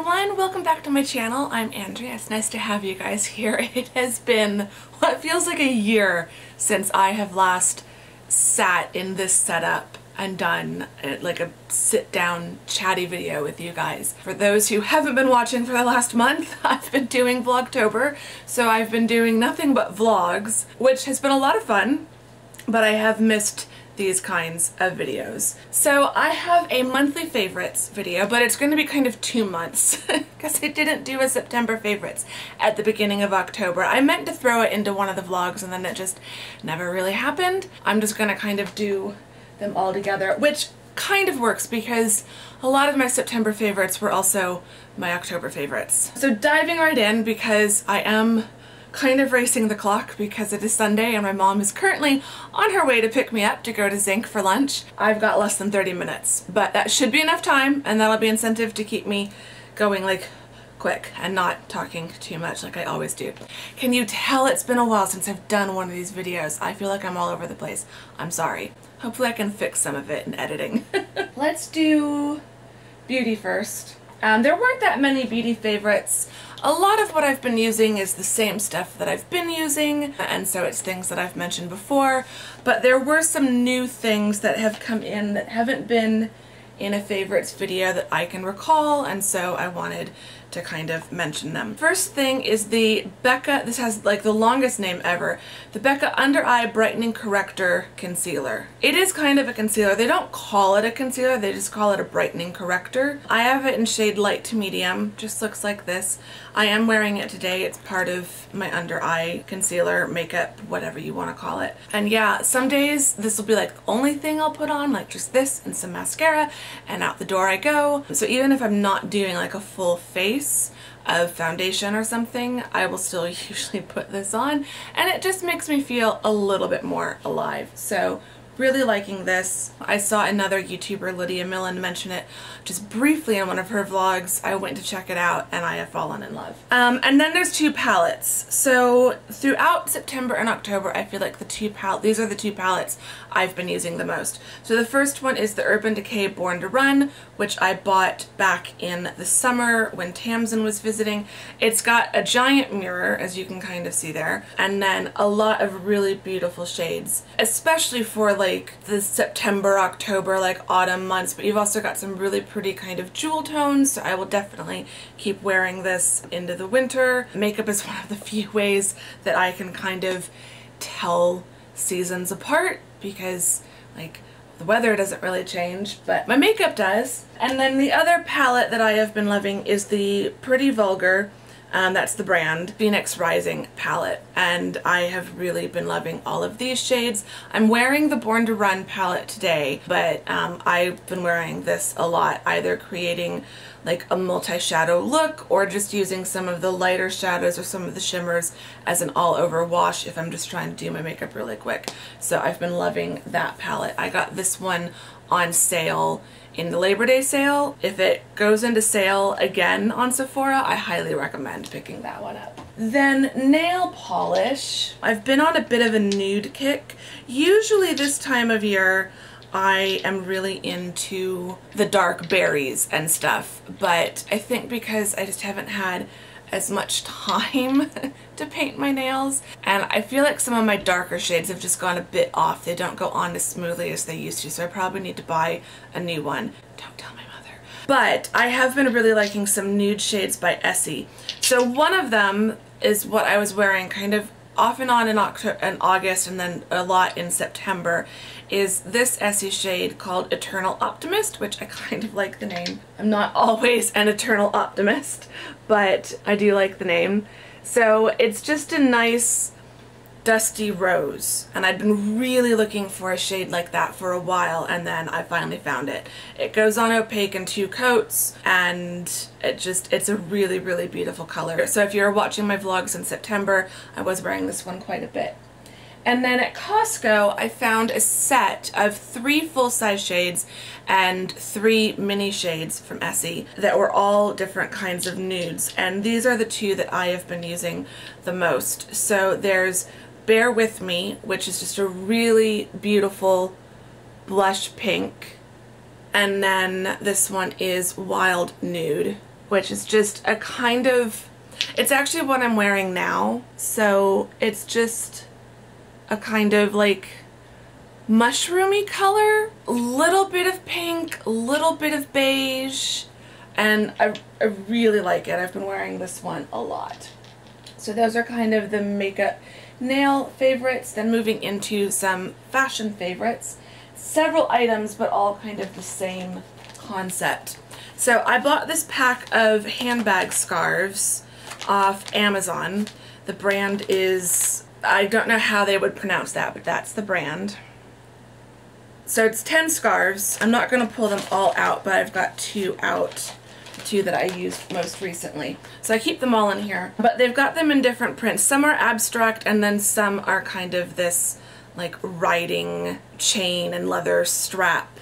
everyone, welcome back to my channel. I'm Andrea. It's nice to have you guys here. It has been what feels like a year since I have last sat in this setup and done like a sit-down chatty video with you guys. For those who haven't been watching for the last month, I've been doing Vlogtober, so I've been doing nothing but vlogs, which has been a lot of fun, but I have missed these kinds of videos. So I have a monthly favorites video, but it's going to be kind of 2 months because I didn't do a September favorites at the beginning of October. I meant to throw it into one of the vlogs and then it just never really happened. I'm just going to kind of do them all together, which kind of works because a lot of my September favorites were also my October favorites. So diving right in, because I am kind of racing the clock because it is Sunday and my mom is currently on her way to pick me up to go to Zinc for lunch. I've got less than 30 minutes, but that should be enough time and that'll be incentive to keep me going like quick and not talking too much like I always do. Can you tell it's been a while since I've done one of these videos? I feel like I'm all over the place. I'm sorry. Hopefully I can fix some of it in editing. Let's do beauty first. There weren't that many beauty favorites. A lot of what I've been using is the same stuff that I've been using, and so it's things that I've mentioned before, but there were some new things that have come in that haven't been in a favorites video that I can recall, and so I wanted to kind of mention them. First thing is the Becca, this has like the longest name ever, the Becca Under Eye Brightening Corrector Concealer. It is kind of a concealer. They don't call it a concealer, they just call it a brightening corrector. I have it in shade light to medium, just looks like this. I am wearing it today. It's part of my under eye concealer, makeup, whatever you want to call it. And yeah, some days this will be like the only thing I'll put on, like just this and some mascara, and out the door I go. So even if I'm not doing like a full face of foundation or something, I will still usually put this on, and it just makes me feel a little bit more alive. So really liking this. I saw another YouTuber, Lydia Millen, mention it just briefly in one of her vlogs. I went to check it out and I have fallen in love. And then there's two palettes. So throughout September and October, I feel like these are the two palettes I've been using the most. So the first one is the Urban Decay Born to Run, which I bought back in the summer when Tamsin was visiting. It's got a giant mirror, as you can kind of see there, and then a lot of really beautiful shades, especially for like the September, October, like autumn months, but you've also got some really pretty kind of jewel tones, so I will definitely keep wearing this into the winter. Makeup is one of the few ways that I can kind of tell seasons apart, because like the weather doesn't really change, but my makeup does. And then the other palette that I have been loving is the Pretty Vulgar, that's the brand, Phoenix Rising palette, and I have really been loving all of these shades. I'm wearing the Born to Run palette today, but I've been wearing this a lot, either creating like a multi-shadow look or just using some of the lighter shadows or some of the shimmers as an all-over wash if I'm just trying to do my makeup really quick. So I've been loving that palette. I got this one on sale in the Labor Day sale. If it goes into sale again on Sephora, I highly recommend picking that one up. Then nail polish. I've been on a bit of a nude kick. Usually this time of year I am really into the dark berries and stuff, but I think because I just haven't had as much time to paint my nails, and I feel like some of my darker shades have just gone a bit off. They don't go on as smoothly as they used to, so I probably need to buy a new one. Don't tell my mother. But I have been really liking some nude shades by Essie. So one of them is what I was wearing kind of off and on in August and then a lot in September, is this Essie shade called Eternal Optimist, which I kind of like the name. I'm not always an eternal optimist, but I do like the name. So it's just a nice dusty rose, and I'd been really looking for a shade like that for a while, and then I finally found it. It goes on opaque in 2 coats, and it's a really, really beautiful color. So if you're watching my vlogs in September, I was wearing this one quite a bit. And then at Costco, I found a set of 3 full-size shades and 3 mini shades from Essie that were all different kinds of nudes, and these are the 2 that I have been using the most. So there's Bear With Me, which is just a really beautiful blush pink, and then this one is Wild Nude, which is just a kind of, it's actually what I'm wearing now. So it's just a kind of like mushroomy color, a little bit of pink, a little bit of beige, and I really like it. I've been wearing this one a lot. So those are kind of the makeup nail favorites. Then moving into some fashion favorites. Several items, but all kind of the same concept. So I bought this pack of handbag scarves off Amazon. The brand is, I don't know how they would pronounce that, but that's the brand. So it's 10 scarves. I'm not going to pull them all out, but I've got 2 out. 2 that I used most recently. So I keep them all in here. But they've got them in different prints. Some are abstract and then some are kind of this like riding chain and leather strap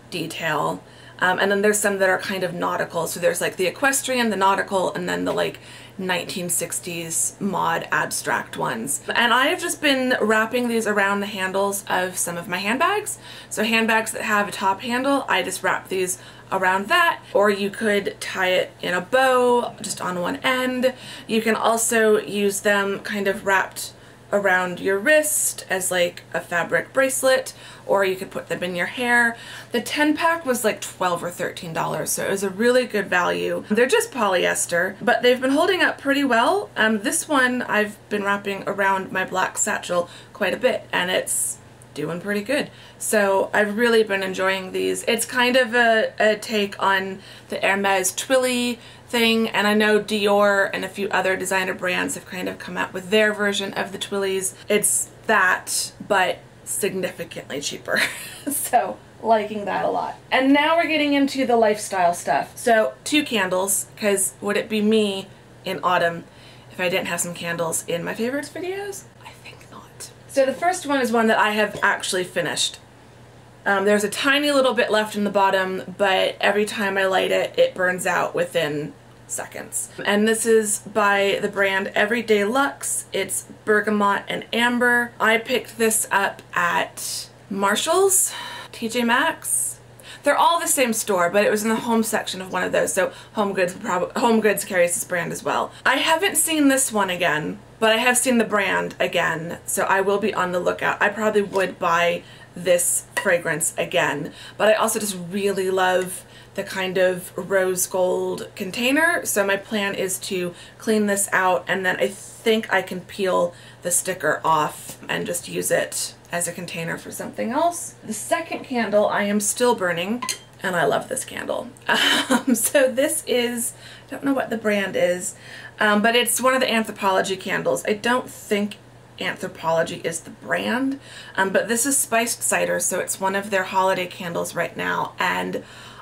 detail. And then there's some that are kind of nautical. So there's like the equestrian, the nautical, and then the like 1960s mod abstract ones. And I have just been wrapping these around the handles of some of my handbags. So handbags that have a top handle, I just wrap these around that, or you could tie it in a bow just on one end. You can also use them kind of wrapped around your wrist as like a fabric bracelet, or you could put them in your hair. The 10 pack was like $12 or $13, so it was a really good value. They're just polyester, but they've been holding up pretty well. This one I've been wrapping around my black satchel quite a bit, and it's doing pretty good. So I've really been enjoying these. It's kind of a take on the Hermes Twilly thing, and I know Dior and a few other designer brands have kind of come out with their version of the Twillies. It's that, but significantly cheaper. So liking that a lot. And now we're getting into the lifestyle stuff. So 2 candles, because would it be me in autumn if I didn't have some candles in my favorites videos? I think not. So the first one is one that I have actually finished. There's a tiny little bit left in the bottom, but every time I light it, it burns out within seconds. And this is by the brand Everyday Luxe. It's bergamot and amber. I picked this up at Marshall's, TJ Maxx. They're all the same store, but it was in the home section of one of those, so Home Goods carries this brand as well. I haven't seen this one again, but I have seen the brand again, so I will be on the lookout. I probably would buy this fragrance again, but I also just really love the kind of rose gold container, so my plan is to clean this out, and then I think I can peel the sticker off and just use it as a container for something else. The second candle I am still burning, and I love this candle. So this is, I don't know what the brand is, but it's one of the Anthropologie candles. I don't think Anthropologie is the brand, but this is spiced cider, so it's one of their holiday candles right now, and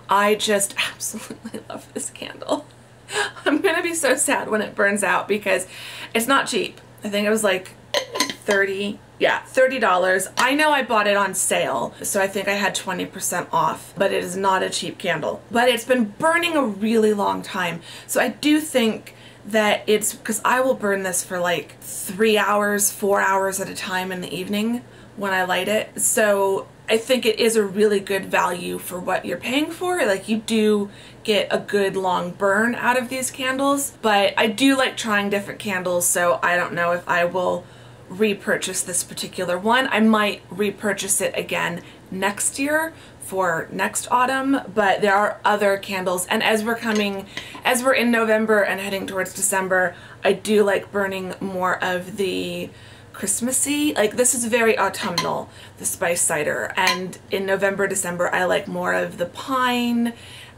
I just absolutely love this candle. I'm gonna be so sad when it burns out because it's not cheap. I think it was like $30. I know I bought it on sale, so I think I had 20% off, but it is not a cheap candle. But it's been burning a really long time, so I do think that it's because I will burn this for like 3 hours, 4 hours at a time in the evening when I light it. So I think it is a really good value for what you're paying for. Like, you do get a good long burn out of these candles, but I do like trying different candles, so I don't know if I will repurchase this particular one. I might repurchase it again next year for next autumn, but there are other candles, and as we're in November and heading towards December, I do like burning more of the Christmassy, like this is very autumnal, the spice cider, and in November, December I like more of the pine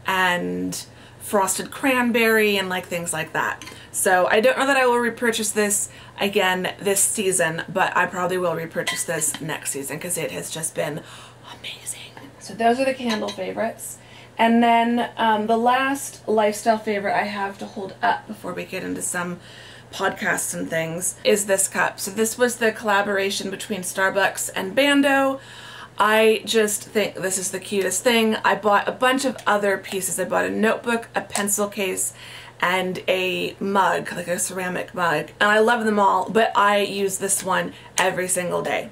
and frosted cranberry and like things like that. So I don't know that I will repurchase this again this season, but I probably will repurchase this next season because it has just been amazing. So those are the candle favorites. And then the last lifestyle favorite I have to hold up before we get into some podcasts and things is this cup. So this was the collaboration between Starbucks and Bando. I just think this is the cutest thing. I bought a bunch of other pieces. I bought a notebook, a pencil case, and a mug, like a ceramic mug. And I love them all, but I use this one every single day.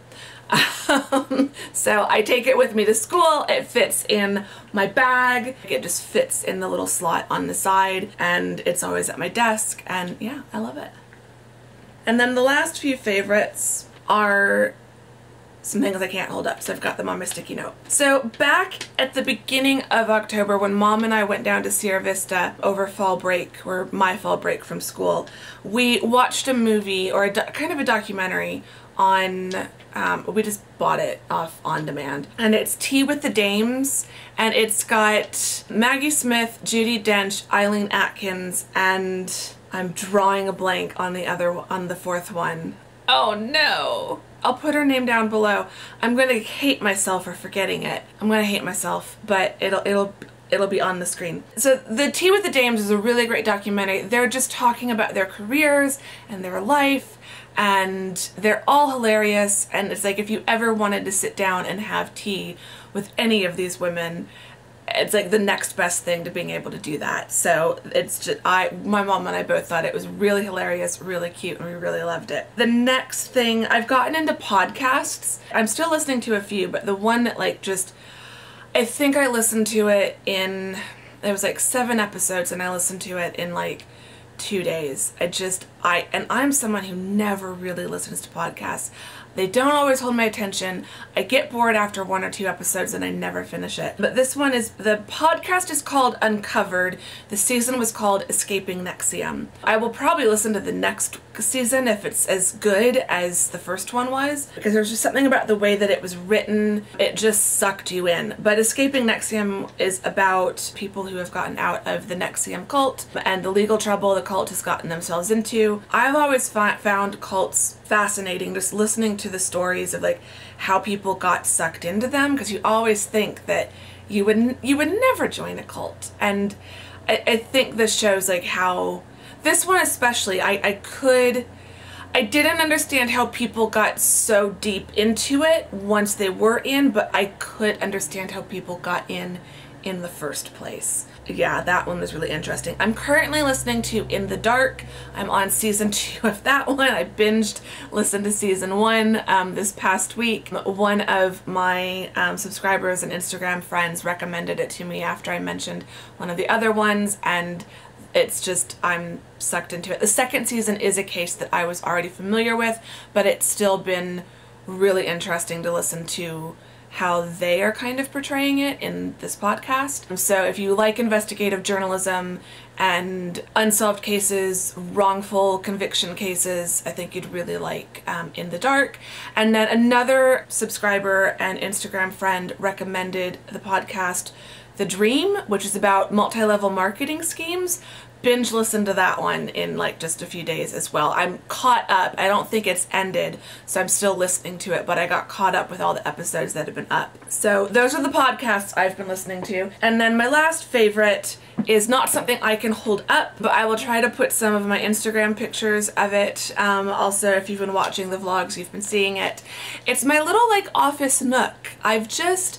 So I take it with me to school. It fits in my bag. It just fits in the little slot on the side, and it's always at my desk, and yeah, I love it. And then the last few favorites are some things I can't hold up, so I've got them on my sticky note. So back at the beginning of October, when Mom and I went down to Sierra Vista over fall break, or my fall break from school, we watched a movie, or kind of a documentary on, we just bought it off on demand, and it's Tea with the Dames, and it's got Maggie Smith, Judi Dench, Eileen Atkins, and I'm drawing a blank on the fourth one. Oh no! I'll put her name down below. I'm gonna hate myself for forgetting it. I'm gonna hate myself, but it'll be on the screen. So the Tea with the Dames is a really great documentary. They're just talking about their careers and their life, and they're all hilarious, and it's like if you ever wanted to sit down and have tea with any of these women, it's like the next best thing to being able to do that. So it's just, my mom and I both thought it was really hilarious, really cute, and we really loved it. The next thing, I've gotten into podcasts. I'm still listening to a few, but the one that like just, I think I listened to it in, it was like 7 episodes, and I listened to it in like 2 days. And I'm someone who never really listens to podcasts. They don't always hold my attention. I get bored after 1 or 2 episodes and I never finish it. But this one is, the podcast is called Uncovered. The season was called Escaping NXIVM. I will probably listen to the next season if it's as good as the first one was, because there's just something about the way that it was written. It just sucked you in. But Escaping NXIVM is about people who have gotten out of the NXIVM cult and the legal trouble the cult has gotten themselves into. I've always found cults fascinating, just listening to the stories of like how people got sucked into them, because you always think that you would never join a cult, and I think this shows like how, this one especially, I didn't understand how people got so deep into it once they were in, but I could understand how people got in the first place. Yeah, that one was really interesting. I'm currently listening to In the Dark. I'm on season 2 of that one. I listened to season 1 this past week. One of my subscribers and Instagram friends recommended it to me after I mentioned one of the other ones, and it's just, I'm sucked into it. The second season is a case that I was already familiar with, but it's still been really interesting to listen to how they are kind of portraying it in this podcast. So if you like investigative journalism and unsolved cases, wrongful conviction cases, I think you'd really like In the Dark. And then another subscriber and Instagram friend recommended the podcast The Dream, which is about multi-level marketing schemes. Binge listened to that one in like just a few days as well. I'm caught up. I don't think it's ended, so I'm still listening to it, but I got caught up with all the episodes that have been up. So those are the podcasts I've been listening to. And then my last favorite is not something I can hold up, but I will try to put some of my Instagram pictures of it. Also, if you've been watching the vlogs, you've been seeing it. It's my little like office nook. I've just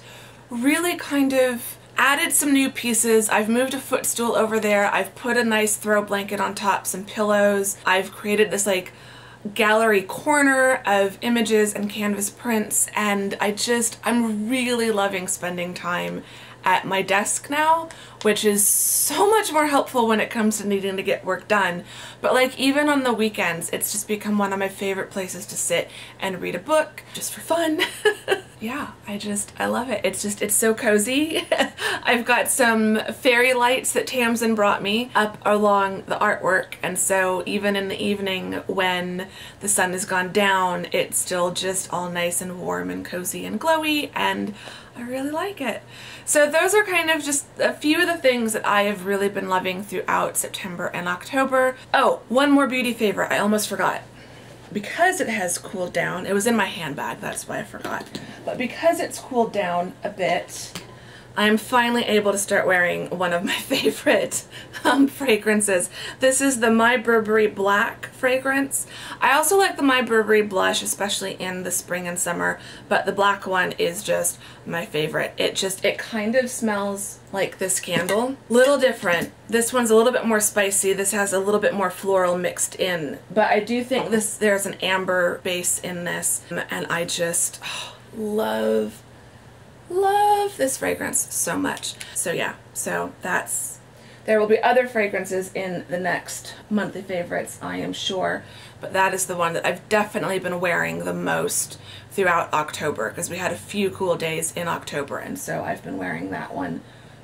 really kind of added some new pieces. I've moved a footstool over there. I've put a nice throw blanket on top, some pillows. I've created this like gallery corner of images and canvas prints, and I'm really loving spending time at my desk now, which is so much more helpful when it comes to needing to get work done. But like even on the weekends, it's just become one of my favorite places to sit and read a book just for fun. Yeah, I love it. It's so cozy. I've got some fairy lights that Tamsin brought me up along the artwork, and so even in the evening when the sun has gone down, it's still just all nice and warm and cozy and glowy, and I really like it. So those are kind of just a few of the things that I have really been loving throughout September and October. Oh, one more beauty favorite, I almost forgot. Because it has cooled down, it was in my handbag, that's why I forgot. But because it's cooled down a bit, I'm finally able to start wearing one of my favorite fragrances. This is the My Burberry Black fragrance. I also like the My Burberry blush, especially in the spring and summer, but the black one is just my favorite. It kind of smells like this candle. Little different. This one's a little bit more spicy. This has a little bit more floral mixed in, but I do think there's an amber base in this, and I just love this fragrance so much. So yeah, there will be other fragrances in the next monthly favorites, I am sure, but that is the one that I've definitely been wearing the most throughout October, because we had a few cool days in October, and so I've been wearing that one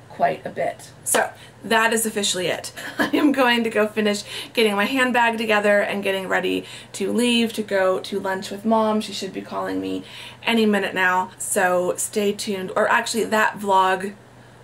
quite a bit. So that is officially it. I am going to go finish getting my handbag together and getting ready to leave to go to lunch with Mom. She should be calling me any minute now, so stay tuned. Or actually, that vlog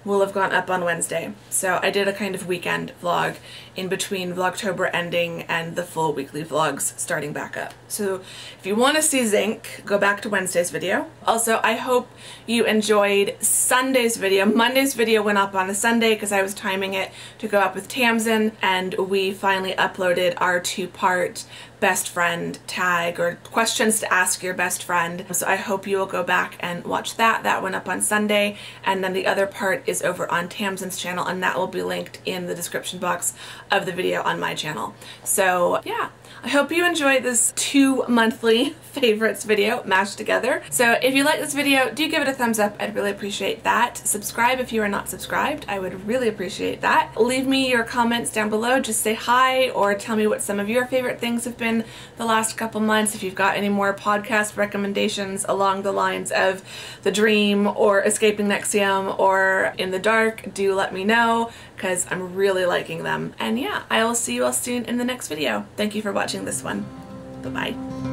will have gone up on Wednesday. So I did a kind of weekend vlog in between Vlogtober ending and the full weekly vlogs starting back up. So if you want to see Zinc, go back to Wednesday's video. Also, I hope you enjoyed Sunday's video. Monday's video went up on a Sunday because I was timing it to go up with Tamsin, and we finally uploaded our 2-part best friend tag, or questions to ask your best friend. So I hope you will go back and watch that. That went up on Sunday, and then the other part is over on Tamsin's channel, and that will be linked in the description box of the video on my channel. So yeah, I hope you enjoyed this 2 monthly favorites video mashed together. So if you like this video, do give it a thumbs up. I'd really appreciate that. Subscribe if you are not subscribed. I would really appreciate that. Leave me your comments down below. Just say hi, or tell me what some of your favorite things have been the last couple months. If you've got any more podcast recommendations along the lines of The Dream or Escaping Nexium or In the Dark, do let me know, because I'm really liking them. And yeah, I will see you all soon in the next video. Thank you for watching this one. Bye-bye.